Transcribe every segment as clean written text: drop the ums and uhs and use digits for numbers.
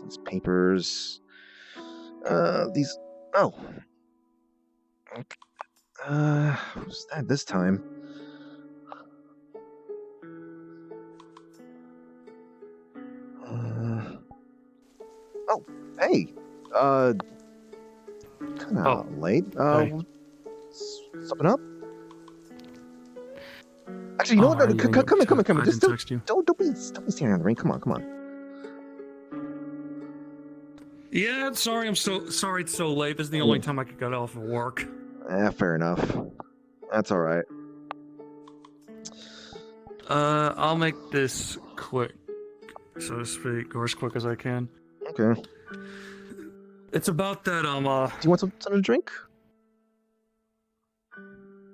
These papers. These. Oh. Who's that this time? Oh, hey. Kind of late. Hey. Something up? Actually, you know what? Come in. Just don't be standing on the ring. Come on. Yeah, sorry. I'm so sorry it's so late. This is the only time I could get off of work. Fair enough. That's all right. I'll make this quick, so to speak, or as quick as I can. Okay. It's about that, Do you want something to drink?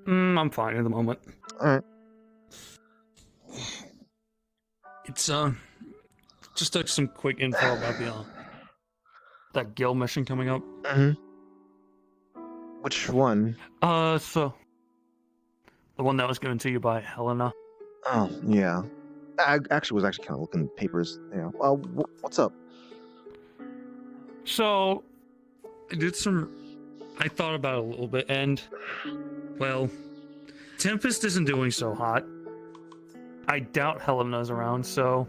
I'm fine at the moment. Alright. It's, just like some quick info about the, that guild mission coming up. Mm-hmm. Which one? So... the one that was given to you by Helena. Oh, yeah. I was kind of looking at papers. Yeah. Well, what's up? So, I thought about it a little bit, and, well, Tempest isn't doing so hot. I doubt Helena's around, so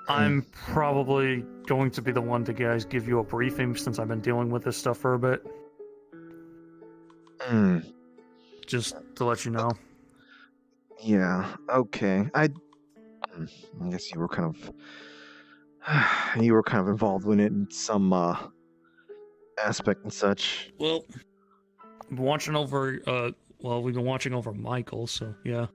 I'm probably going to be the one to give you a briefing since I've been dealing with this stuff for a bit. Just to let you know. Yeah, okay. I guess you were kind of involved in it in some aspect and such. Well, we've been watching over Michael, so yeah.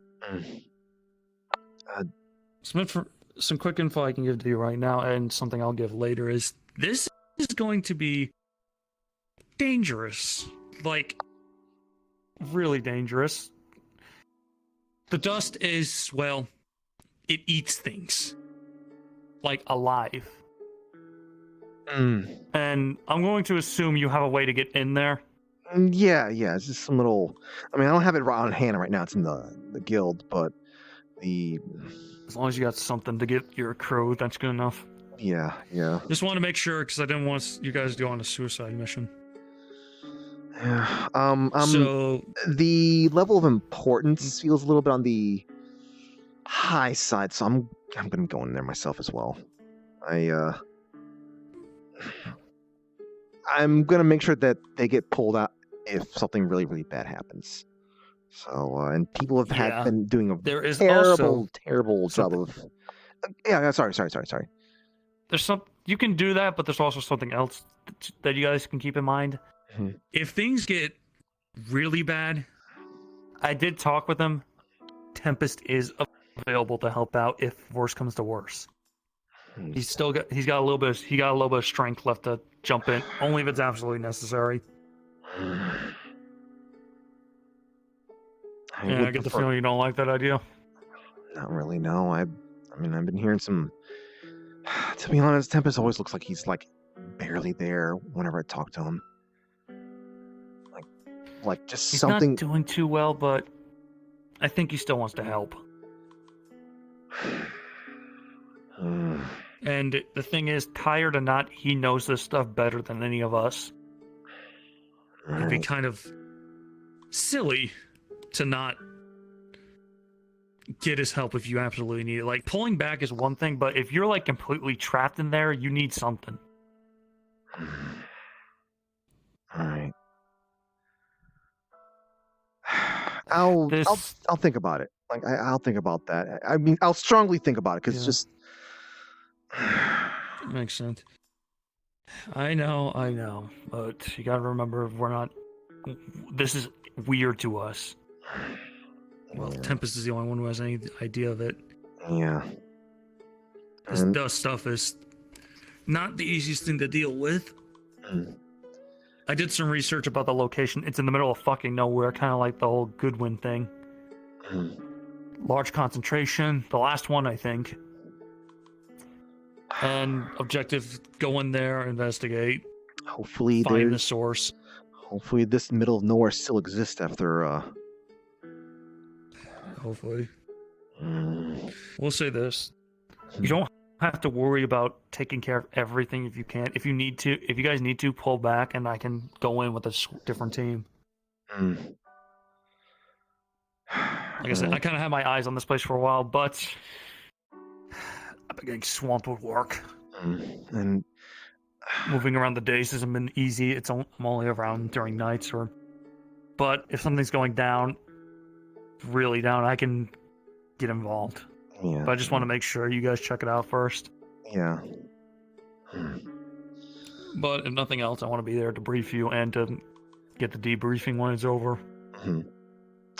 Some quick info I can give to you right now, and something I'll give later is this is going to be dangerous. Like, really dangerous. The dust is, well, it eats things. Like, alive. And I'm going to assume you have a way to get in there. Yeah, it's just some little... I mean, I don't have it right on hand right now. It's in the guild, but the... As long as you got something to get your crew, that's good enough. Yeah. Just want to make sure, because I didn't want you guys to go on a suicide mission. Yeah. So the level of importance feels a little bit on the high side, so I'm gonna go in there myself as well. I'm gonna make sure that they get pulled out if something really, really bad happens. So, and people have been doing a terrible job of. Yeah. Sorry. There's you can do that, but there's also something else that you guys can keep in mind. If things get really bad, I did talk with him. Tempest is available to help out if worse comes to worse. He's got a little bit of strength left to jump in, only if it's absolutely necessary. I get the feeling you don't like that idea. Not really, no. I mean, I've been hearing some. To be honest, Tempest always looks like he's like barely there whenever I talk to him. Like just he's something. He's not doing too well, but I think he still wants to help. And the thing is, tired or not, he knows this stuff better than any of us. It'd be kind of silly to not get his help if you absolutely need it. Like, pulling back is one thing, but if you're like completely trapped in there, you need something. Alright. I'll think about it. Like I'll think about that. I mean, I'll strongly think about it because it's just makes sense. I know, but you gotta remember this is weird to us. Well, Tempest is the only one who has any idea of it. Yeah. This dust stuff is not the easiest thing to deal with. I did some research about the location. It's in the middle of fucking nowhere, kind of like the whole Goodwin thing. Large concentration. The last one, I think. And objective, go in there, investigate. Hopefully find the source. Hopefully this middle of nowhere still exists after, Hopefully. We'll say this. You don't have to worry about taking care of everything if you can. If you guys need to, pull back, and I can go in with a different team. Mm. Like I said, I kind of had my eyes on this place for a while, but I've been getting swamped with work. And moving around the days hasn't been easy. I'm only around during nights, but if something's going down, really down, I can get involved. Yeah. But I just want to make sure you guys check it out first. Yeah. But if nothing else, I want to be there to brief you and to get the debriefing when it's over.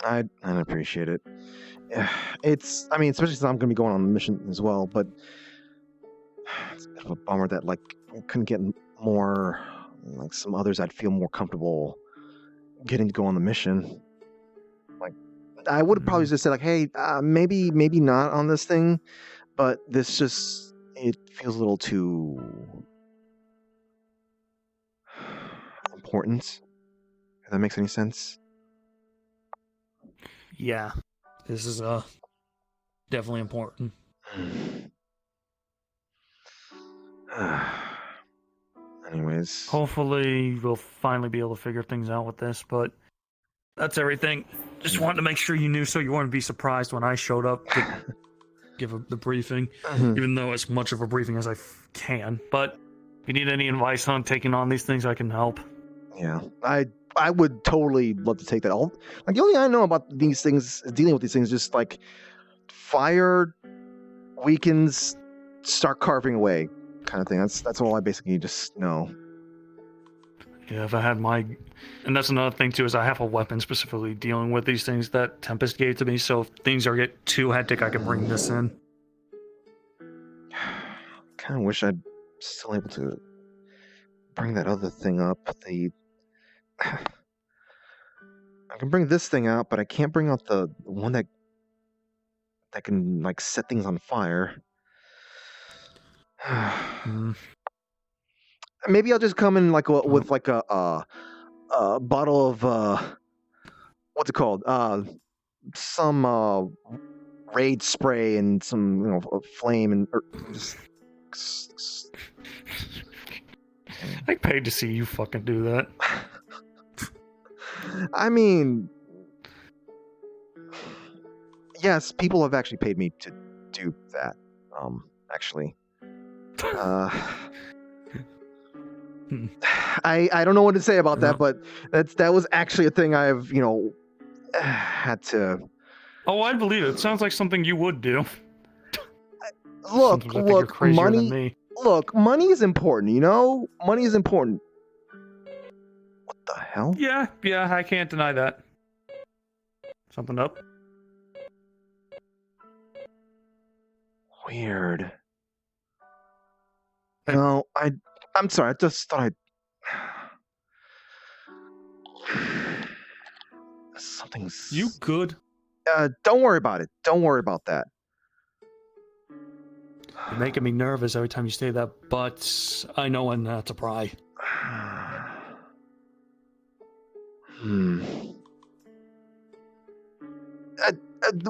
I'd appreciate it. I mean, especially since I'm going to be going on the mission as well, but it's a bit of a bummer that, like, I couldn't get more, like, some others I'd feel more comfortable getting to go on the mission. Like, I would have probably just said, like, hey, maybe not on this thing, but this just, it feels a little too important, if that makes any sense. Yeah, this is definitely important. Anyways, hopefully we'll finally be able to figure things out with this, but that's everything. Just wanted to make sure you knew so you wouldn't be surprised when I showed up to give the briefing, even though as much of a briefing as I can. But if you need any advice on taking on these things, I can help. Yeah, I would totally love to take that. Like, the only thing I know about these things, dealing with these things, just like fire weakens, start carving away, kind of thing. That's all I basically just know. Yeah, if I had and that's another thing too, is I have a weapon specifically dealing with these things that Tempest gave to me. So if things get too hectic, I can bring this in. Kind of wish I'd still able to bring that other thing up. I can bring this thing out, but I can't bring out the one that can, like, set things on fire. Maybe I'll just come in like with like a bottle of what's it called? Some raid spray and some flame and I paid to see you fucking do that. I mean, yes, people have actually paid me to do that. Actually, I don't know what to say about that, but that was actually a thing I've had to. Oh, I'd believe it. It sounds like something you would do. Look, money. Look, money is important. Money is important. What the hell? Yeah, I can't deny that. Something up? Weird. No, I'm sorry. I just thought something's. You good? Don't worry about it. Don't worry about that. You're making me nervous every time you say that, but I know when not to pry.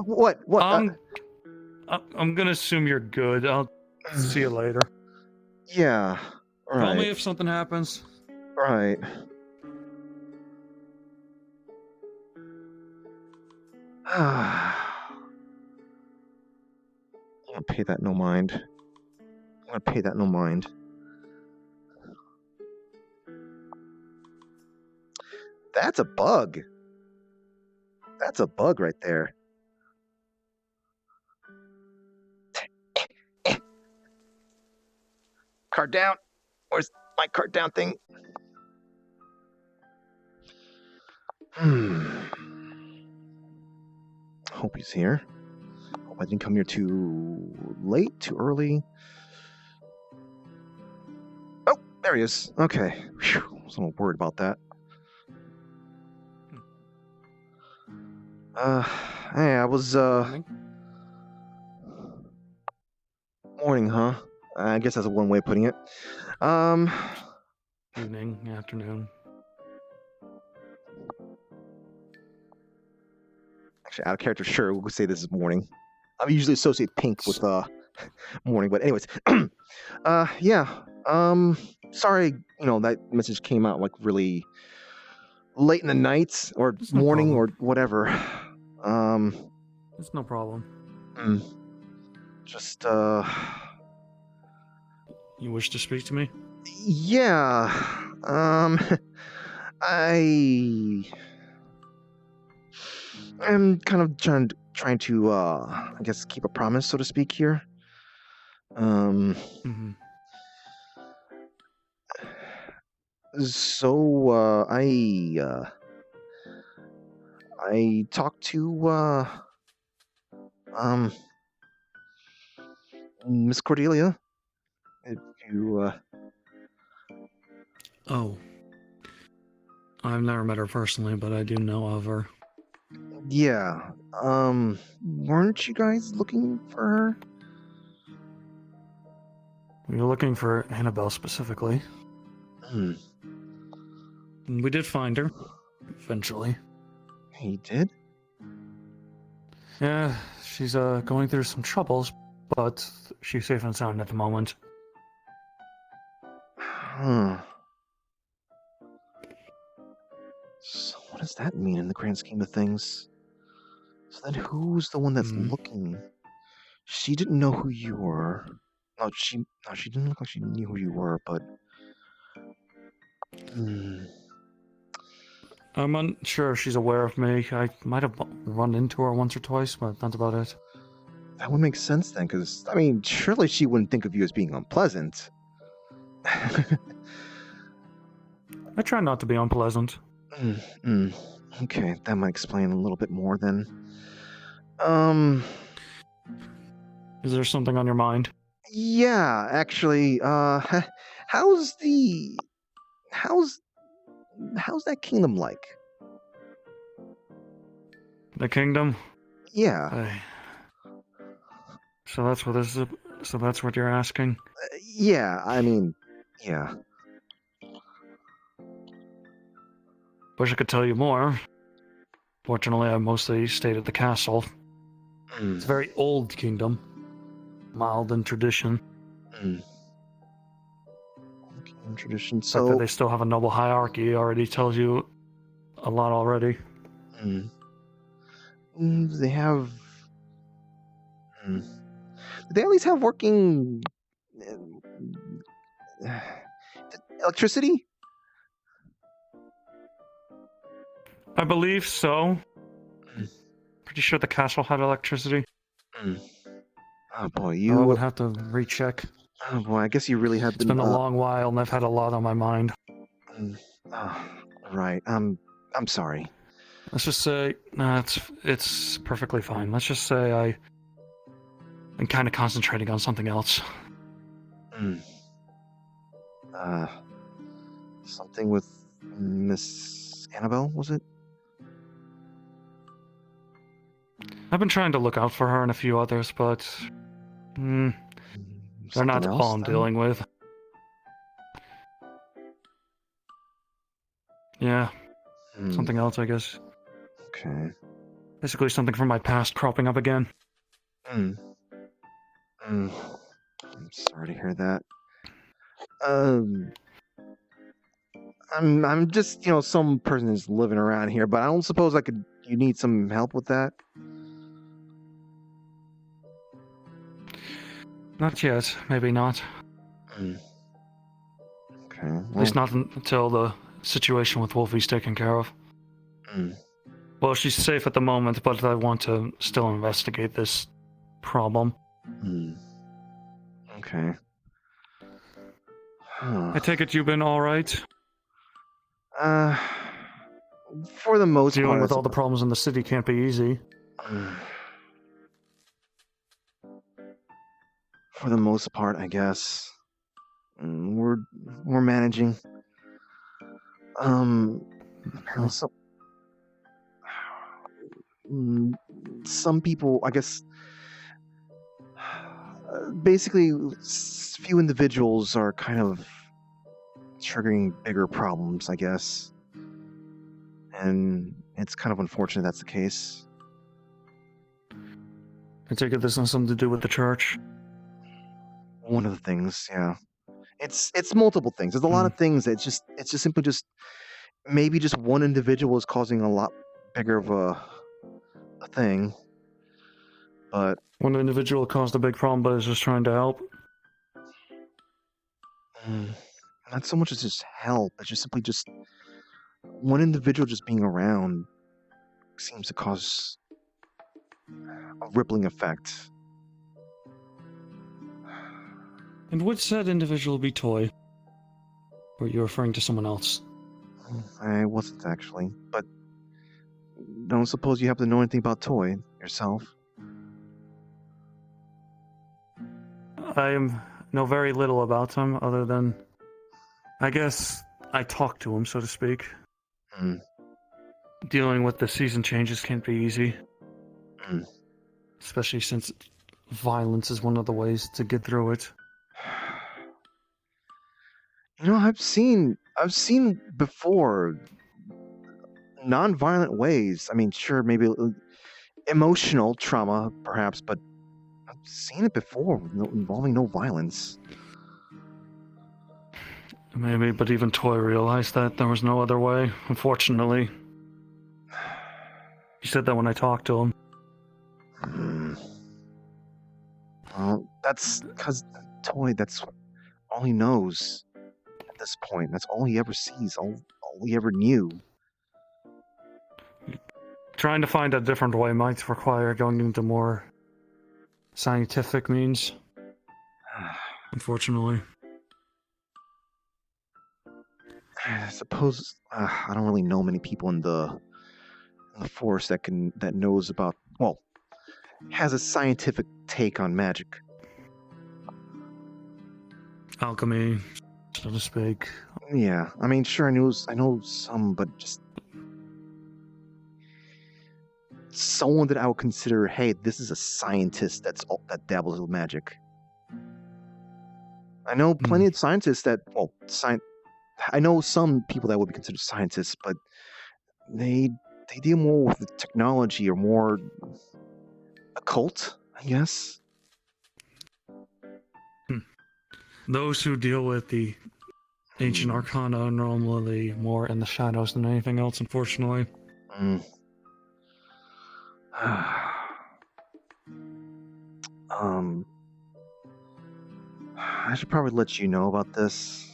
What? I'm gonna assume you're good. I'll see you later. Yeah. Right. Call me if something happens. Right. I'm gonna pay that no mind. That's a bug. That's a bug right there. Card down. Where's my card down thing? Hope he's here. Hope I didn't come here too late, too early. Oh, there he is. Okay. Whew. I was a little worried about that. Hey, I was, Morning, huh? I guess that's one way of putting it. Evening, afternoon. Actually, out of character, sure, we could say this is morning. I usually associate pink with morning. But anyways, yeah. Sorry, that message came out like really late in the night or It's no morning problem. or whatever. It's no problem. Just You wish to speak to me? yeah. I am kind of trying to I guess keep a promise, so to speak here. Mm-hmm. So I talked to Miss Cordelia. If you Oh. I've never met her personally, but I do know of her. yeah. Weren't you guys looking for her? We were looking for Annabelle specifically. And we did find her, eventually. He did? Yeah, she's going through some troubles, but she's safe and sound at the moment. Huh. So what does that mean in the grand scheme of things? So then who's the one that's looking? She didn't know who you were. No, she didn't look like she knew who you were, but I'm unsure if she's aware of me. I might have run into her once or twice, but that's about it. that would make sense then, because, I mean, surely she wouldn't think of you as being unpleasant. I try not to be unpleasant. Okay, that might explain a little bit more then. Is there something on your mind? Yeah, actually, how's that kingdom like? The kingdom? Yeah. So that's what this is. So that's what you're asking? Yeah, I mean, yeah. Wish I could tell you more. Fortunately, I mostly stayed at the castle. It's a very old kingdom. Mild in tradition. Tradition. The fact that they still have a noble hierarchy already tells you a lot already. They have... Do they at least have working... electricity? I believe so. Pretty sure the castle had electricity. Oh boy, I would have to recheck. Oh boy, I guess you really have been... It's been a long while, and I've had a lot on my mind. Right. I'm sorry. Let's just say... Nah, it's perfectly fine. Let's just say I'm kind of concentrating on something else. Something with Miss Annabelle, was it? I've been trying to look out for her and a few others, but... they're not all I'm dealing with. Yeah. Something else, I guess. Okay. Basically something from my past cropping up again. I'm sorry to hear that. I'm just, some person is living around here, but I don't suppose you need some help with that? Not yet. Maybe not. Okay. Well, at least not until the situation with Wolfie's taken care of. Well, she's safe at the moment, but I want to still investigate this problem. Okay. I take it you've been alright? For the most part... Dealing with all the problems in the city can't be easy. For the most part, I guess. We're managing. Some people, I guess, basically, few individuals are kind of triggering bigger problems, I guess. And it's kind of unfortunate that's the case. I take it this has something to do with the church? one of the things. Yeah, it's multiple things. There's a lot Hmm. of things that it's just simply just maybe just one individual is causing a lot bigger of a thing. But One individual caused a big problem, but is just trying to help. not so much as just help. It's just simply just one individual just being around seems to cause a rippling effect. And would said individual be Toy? Or are you referring to someone else? I wasn't actually, but don't suppose you happen to know anything about Toy yourself? I know very little about him, other than, I guess, I talk to him, so to speak. Dealing with the season changes can't be easy. Especially since violence is one of the ways to get through it. You know, I've seen before non-violent ways. I mean, sure, maybe emotional trauma, perhaps, but I've seen it before involving no violence. Maybe, but even Toy realized that there was no other way, unfortunately. He said that when I talked to him. Well, that's because Toy, that's all he knows at this point. That's all he ever sees, all he ever knew. Trying to find a different way might require going into more scientific means. Unfortunately. I suppose I don't really know many people in the force that knows about, well, has a scientific take on magic. Alchemy, so to speak. Yeah, I mean, sure, I know some, but just someone that I would consider, hey, this is a scientist that dabbles with magic. I know plenty of scientists that, well, I know some people that would be considered scientists, but they deal more with the technology or more occult, I guess. Those who deal with the ancient arcana are normally more in the shadows than anything else, unfortunately. I should probably let you know about this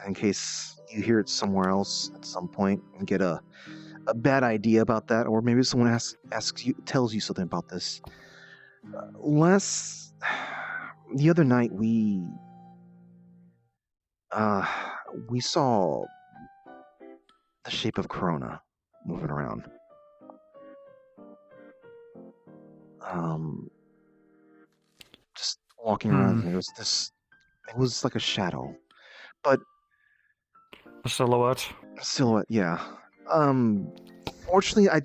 in case you hear it somewhere else at some point and get a bad idea about that, or maybe someone tells you something about this. The other night we saw the shape of Corona moving around. Just walking around. It was like a shadow, but a silhouette. Yeah. Fortunately, I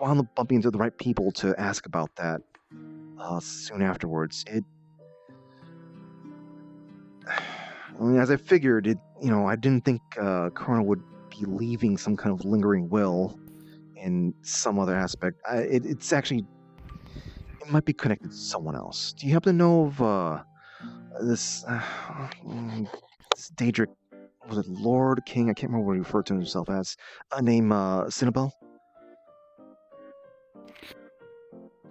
wound up bumping into the right people to ask about that. Soon afterwards, as I figured, I didn't think Corona would be leaving some kind of lingering will in some other aspect. It's actually, it might be connected to someone else. Do you happen to know of this Daedric? Was it Lord King? I can't remember what he referred to himself as. Named Cinnabelle?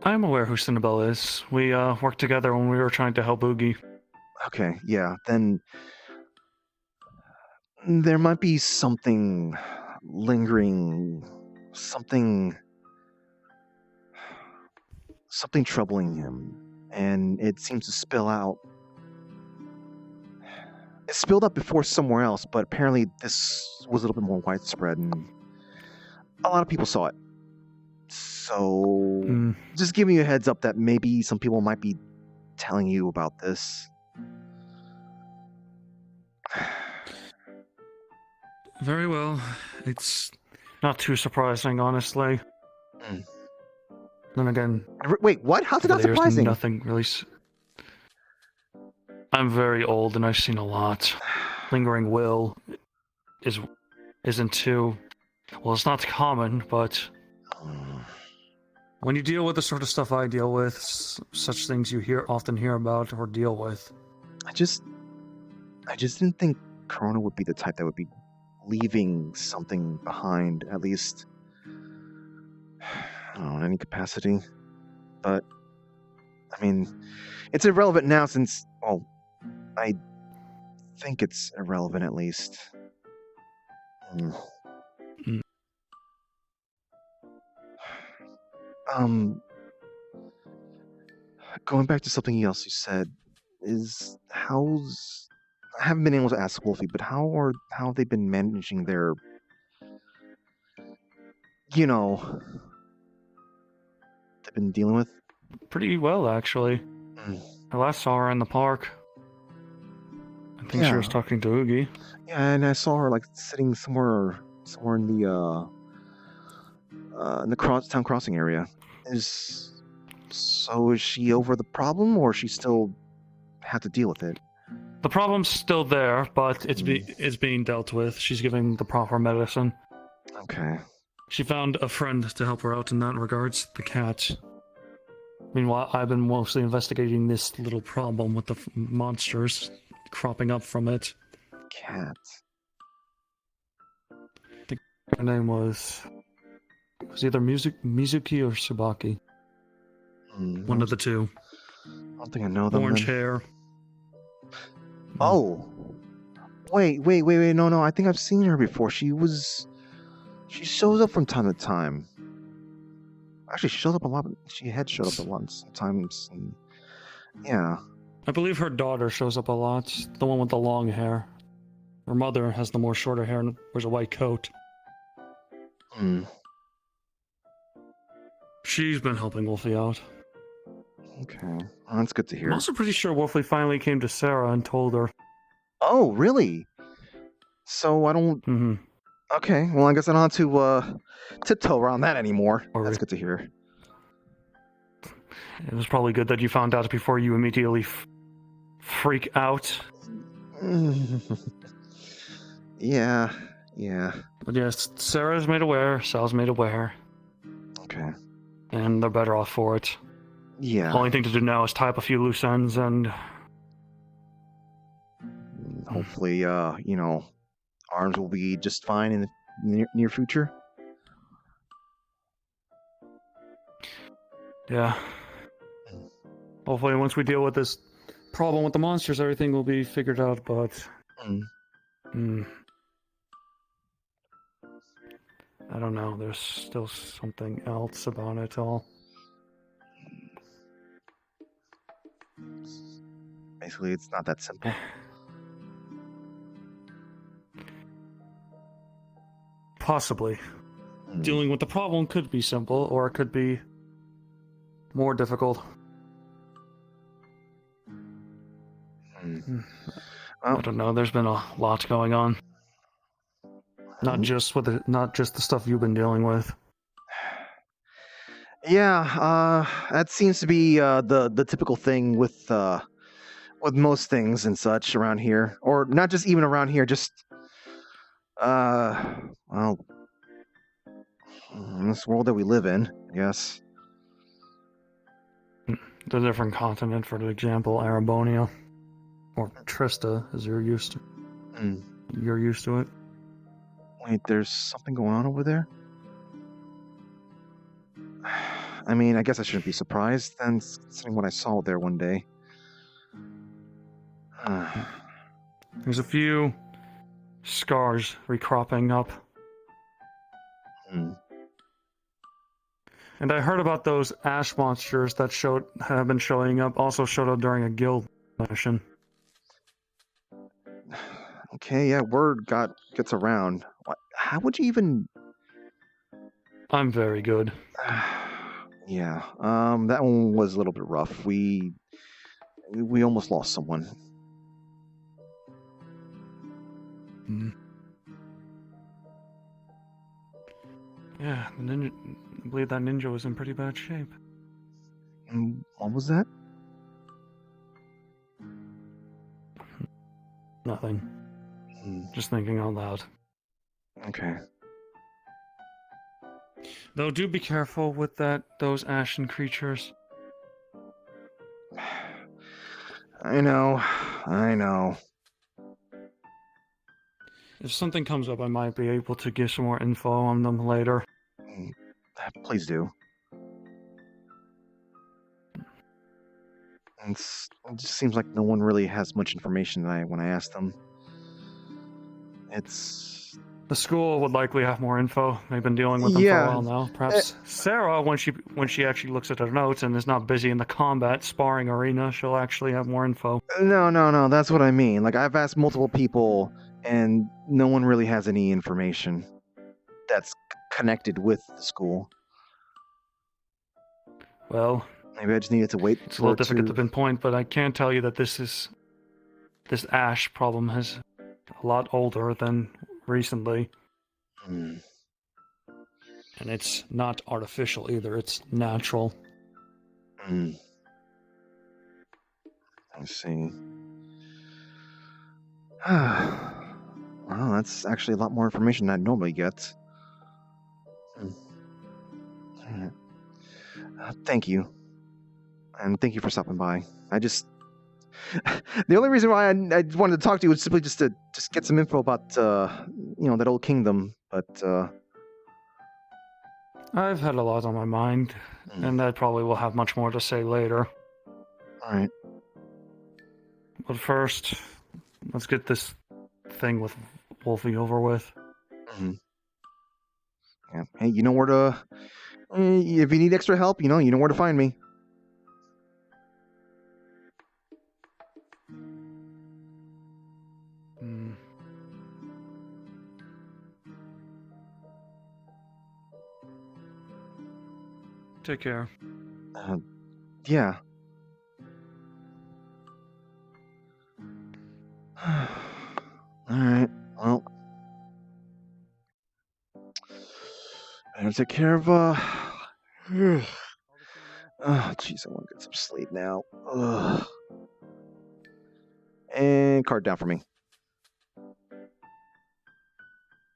I'm aware who Cinnabelle is. We worked together when we were trying to help Oogie. Okay, yeah. Then there might be something lingering, something troubling him, and it seems to spill out. It spilled out before somewhere else, but apparently this was a little bit more widespread, and a lot of people saw it. So, just giving you a heads up that maybe some people might be telling you about this. Very well. It's not too surprising, honestly. Then again... Wait, what? How's it not surprising? Nothing really... I'm very old and I've seen a lot. Lingering will isn't too... Well, it's not common, but... When you deal with the sort of stuff I deal with, such things you often hear about or deal with, I just didn't think Corona would be the type that would be leaving something behind, at least, I don't know, in any capacity. But, I mean, it's irrelevant now since, well, I think it's irrelevant at least. Going back to something else you said, I haven't been able to ask Wolfie, but how have they been managing their, they've been dealing with? Pretty well, actually. I last saw her in the park. I think she was talking to Oogie. Yeah, and I saw her like sitting somewhere in the town crossing area. Is she over the problem, or she still have to deal with it? The problem's still there, but it's being dealt with. She's giving the proper medicine. Okay. She found a friend to help her out in that regards, the cat. Meanwhile, I've been mostly investigating this little problem with the monsters cropping up from it. Cat. Her name was either Mizuki or Tsubaki. One of the two. I don't think I know them. Orange hair. Oh. Wait. No. I think I've seen her before. She shows up from time to time. Actually, she shows up a lot. She had showed up a lot sometimes. And, yeah. I believe her daughter shows up a lot. The one with the long hair. Her mother has the more shorter hair and wears a white coat. She's been helping Wolfie out. Okay. Well, that's good to hear. I'm also pretty sure Wolfie finally came to Sarah and told her. Oh, really? So I don't... Okay, well, I guess I don't have to tiptoe around that anymore. That's good to hear. It was probably good that you found out before you immediately freak out. Yeah. But yes, Sarah's made aware, Sal's made aware. Okay. And they're better off for it. Yeah. The only thing to do now is tie up a few loose ends and... Hopefully, Arms will be just fine in the near future. Yeah. Hopefully once we deal with this problem with the monsters, everything will be figured out, but... I don't know, there's still something else about it all. Basically, it's not that simple. Possibly. Dealing with the problem could be simple, or it could be more difficult. I don't know, there's been a lot going on. Not just the stuff you've been dealing with. Yeah, that seems to be the typical thing with most things and such around here, or not just even around here, just well, in this world that we live in, I guess. The different continent, for example, Arabonia, or Trista, as you're used to. You're used to it. Wait, there's something going on over there? I mean, I guess I shouldn't be surprised then, considering what I saw there one day. There's a few scars recropping up. And I heard about those ash monsters that have been showing up, also showed up during a guild mission. Okay, yeah, word gets around. How would you even... I'm very good. Yeah, that one was a little bit rough. We almost lost someone. Yeah, I believe that ninja was in pretty bad shape. What was that? Nothing. Just thinking out loud. Okay. Though do be careful with those ashen creatures. I know. I know. If something comes up, I might be able to give some more info on them later. Please do. It just seems like no one really has much information when I ask them. It's... The school would likely have more info. They've been dealing with them for a while now. Perhaps Sarah, when she actually looks at her notes and is not busy in the combat sparring arena, she'll actually have more info. No. That's what I mean. Like, I've asked multiple people, and no one really has any information that's connected with the school. Well, maybe I just needed to wait. It's a little difficult to pinpoint, but I can tell you that this ash problem is a lot older than recently. And it's not artificial either, it's natural. I see. Well, that's actually a lot more information than I'd normally get. Thank you. And thank you for stopping by. I just... the only reason why I wanted to talk to you was simply just to get some info about, that old kingdom, but... I've had a lot on my mind, and I probably will have much more to say later. Alright. But first, let's get this thing with Wolfie over with. Yeah. Hey, you know where to... if you need extra help, you know where to find me. Take care. Yeah. Alright, well. Better take care of, oh, jeez, I want to get some sleep now. Ugh. And card down for me.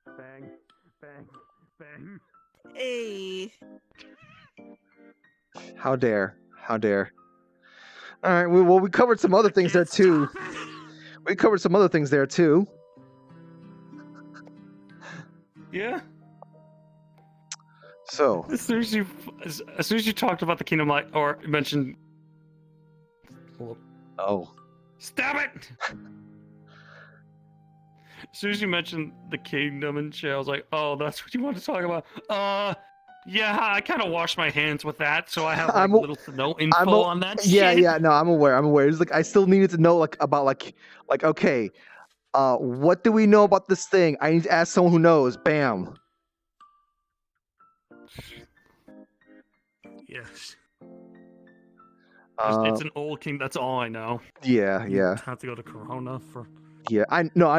Bang, bang, bang. Hey. How dare. Alright, well, we covered some other things there, too. Yeah? So... As soon as you talked about the Kingdom Light, or mentioned... Oh. Stop it! As soon as you mentioned the Kingdom and shit, I was like, oh, that's what you want to talk about? Yeah, I kind of washed my hands with that, so I have little to no info on that shit. Yeah, no, I'm aware. It's like, I still needed to know, about, okay, what do we know about this thing? I need to ask someone who knows. Bam. Yes. It's an old king, that's all I know. Yeah. You have to go to Corona for... Yeah, I know.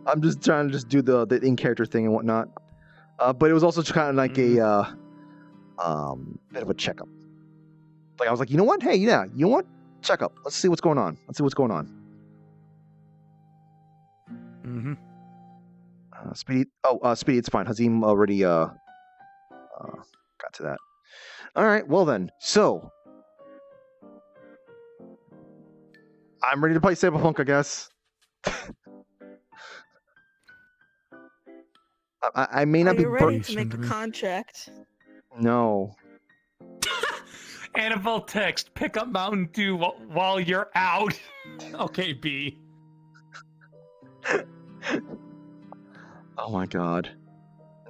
I'm just trying to do the in-character thing and whatnot. But it was also kind of like a bit of a checkup. Like, I was like, you know what? Hey, yeah, you know what? Checkup. Let's see what's going on. Speedy. Speedy, it's fine. Hazim already got to that. All right. Well then, so I'm ready to play Cyberpunk, I guess. I may not be ready to make a contract. No. Annabelle text, pick up Mountain Dew while you're out. Okay, B. Oh my god.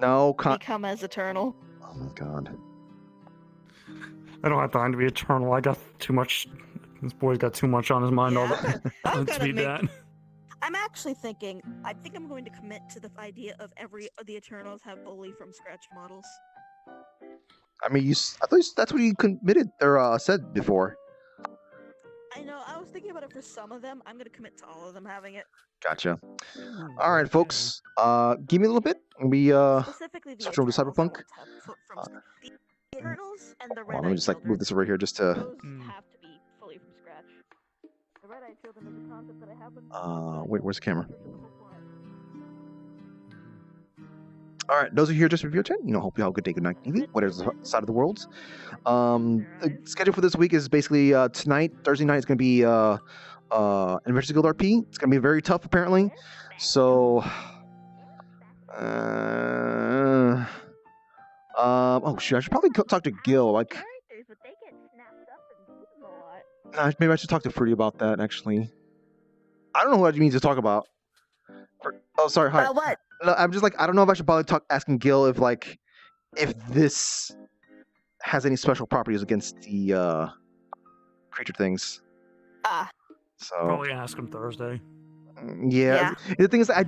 No. Become as eternal. Oh my god. I don't have time to be eternal. I got too much. This boy's got too much on his mind all the time. I'm actually thinking, I think I'm going to commit to the idea of the Eternals have fully from scratch models. I mean, I thought that's what you committed or said before. I know, I was thinking about it for some of them. I'm going to commit to all of them having it. Gotcha. All right, folks. Give me a little bit. We Specifically the switch over to Cyberpunk. The Eternals and the Red let me just move this over here just to. Those have to be fully from scratch. The Red-Eyed Children is a concept that I have been... Wait, where's the camera? All right, those are here just for VRChat. Hope you have a good day, good night, evening, whatever side of the world. The schedule for this week is basically tonight, Thursday night is going to be Adventures Guild RP. It's going to be very tough, apparently. So, oh shoot, I should probably talk to Gil. Like, maybe I should talk to Fruity about that. Actually, I don't know what he means to talk about. Oh, sorry. Hi. About what? No, I'm just like, I don't know if I should probably asking Gil if this has any special properties against the creature things. So Probably ask him Thursday. Yeah. The thing is, I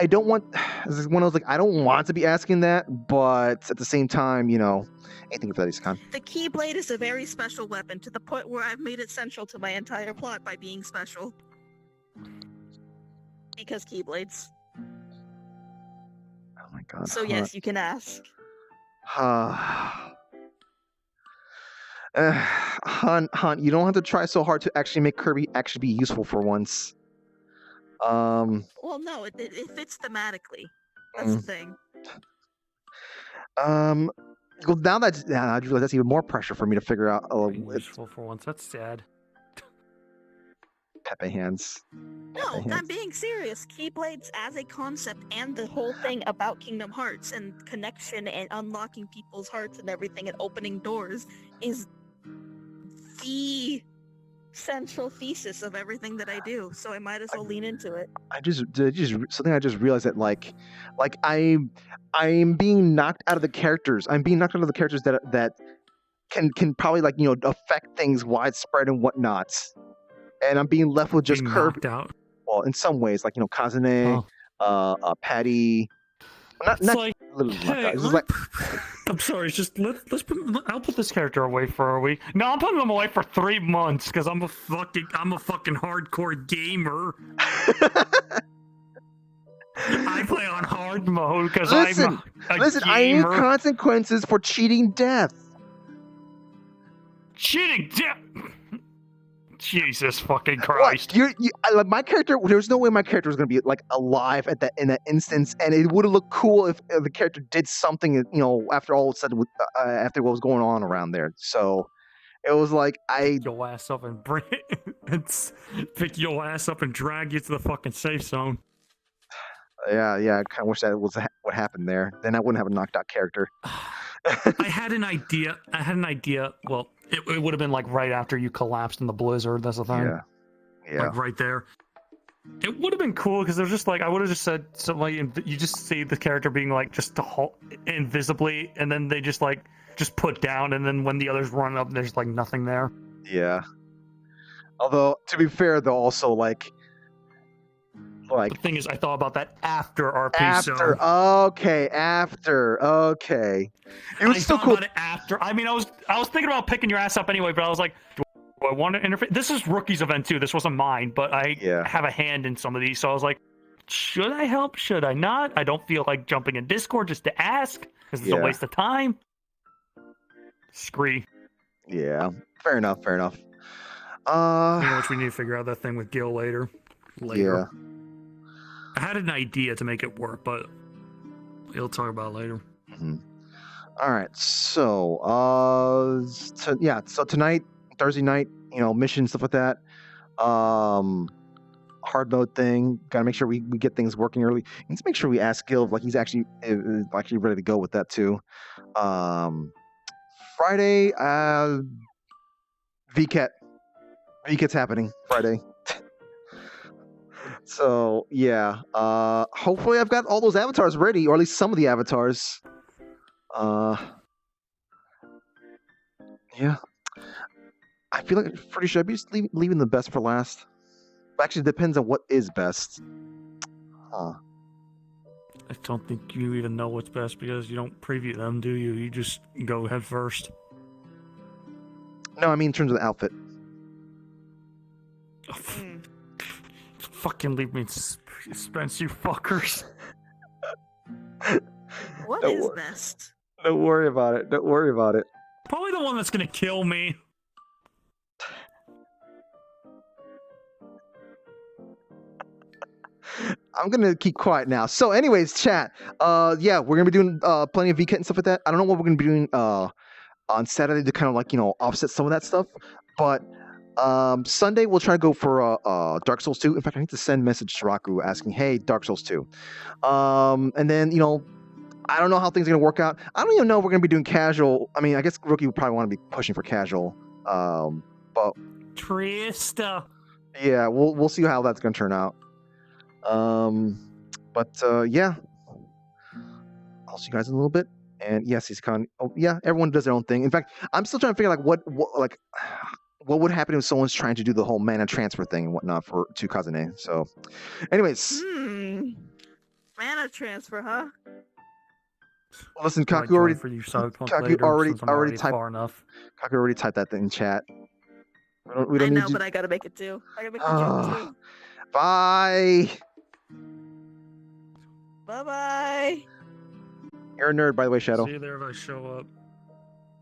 don't want. This is one of those I don't want to be asking that, but at the same time, anything for that is con. The Keyblade is a very special weapon to the point where I've made it central to my entire plot by being special. Because Keyblades. Oh my god. So yes, you can ask. Hunt, you don't have to try so hard to actually make Kirby actually be useful for once. Well, no, it fits thematically. That's the thing. Well, now I just realize that's even more pressure for me to figure out. Useful for once. That's sad. Pepe hands. No, I'm being serious. Keyblades as a concept and the whole thing about Kingdom Hearts and connection and unlocking people's hearts and everything and opening doors is the central thesis of everything that I do. So I might as well lean into it. I just realized that I'm being knocked out of the characters. I'm being knocked out of the characters that can probably affect things widespread and whatnot. And I'm being left with just Kirby. Out. Well, in some ways, Kazune, Patty. Not like, literally hey, I'm sorry. It's just I'll put this character away for a week. No, I'm putting him away for 3 months because I'm a fucking hardcore gamer. I play on hard mode because I'm a gamer. I need consequences for cheating death. Cheating death. Jesus fucking Christ! My character. There's no way my character was gonna be alive in that instance, and it would have looked cool if the character did something. After all was said, after what was going on around there. So it was pick your ass up and pick your ass up and drag you to the fucking safe zone. Yeah. I kind of wish that was what happened there. Then I wouldn't have a knocked out character. I had an idea. Well, it would have been right after you collapsed in the blizzard. That's the thing. Yeah. Right there. It would have been cool because there's just I would have just said something. You just see the character being just to halt invisibly, and then they just put down, and then when the others run up, there's nothing there. Yeah. Although to be fair, though, also the thing is, I thought about that after RP. After, okay. It was still cool. About it after. I mean, I was thinking about picking your ass up anyway, but I was like, do I want to interfere? This is Rookie's event too. This wasn't mine, but I have a hand in some of these, so I was like, should I help? Should I not? I don't feel like jumping in Discord just to ask because it's a waste of time. Scree. Yeah. Fair enough. Which we need to figure out that thing with Gil later. Yeah. I had an idea to make it work, but we'll talk about it later. Mm-hmm. All right, so so tonight, Thursday night, mission stuff like that. Hard mode thing. Got to make sure we get things working early. Let's make sure we ask Gil if he's actually ready to go with that too. Friday, VRChat's happening Friday. So yeah, hopefully I've got all those avatars ready, or at least some of the avatars. Yeah, I feel pretty sure I'd be just leaving the best for last. Actually, it depends on what is best. I don't think you even know what's best because you don't preview them, do you? You just go head first. No, I mean in terms of the outfit. Fucking leave me in suspense, you fuckers. What is best? Don't worry about it. Probably the one that's gonna kill me. I'm gonna keep quiet now. So, anyways, chat. Yeah, we're gonna be doing plenty of VCat and stuff like that. I don't know what we're gonna be doing on Saturday to kind of like offset some of that stuff, but Sunday we'll try to go for Dark Souls 2. In fact, I need to send a message to Raku asking, hey, Dark Souls 2. And then I don't know how things are gonna work out. I don't even know if we're gonna be doing casual. I mean, I guess Rookie would probably want to be pushing for casual. But Trista. yeah, we'll see how that's gonna turn out. Yeah, I'll see you guys in a little bit. And yes, he's everyone does their own thing. In fact, I'm still trying to figure out what would happen if someone's trying to do the whole mana transfer thing and whatnot to Kazune. So, anyways, mana transfer, huh? Listen, Kaku already typed far enough. Kaku already typed that in chat. We don't I need know, you. but I gotta make it too. I gotta make the joke too. Bye. Bye. You're a nerd, by the way, Shadow. See you there if I show up.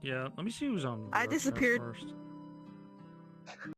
Yeah, let me see who's on. I VRChat disappeared. first.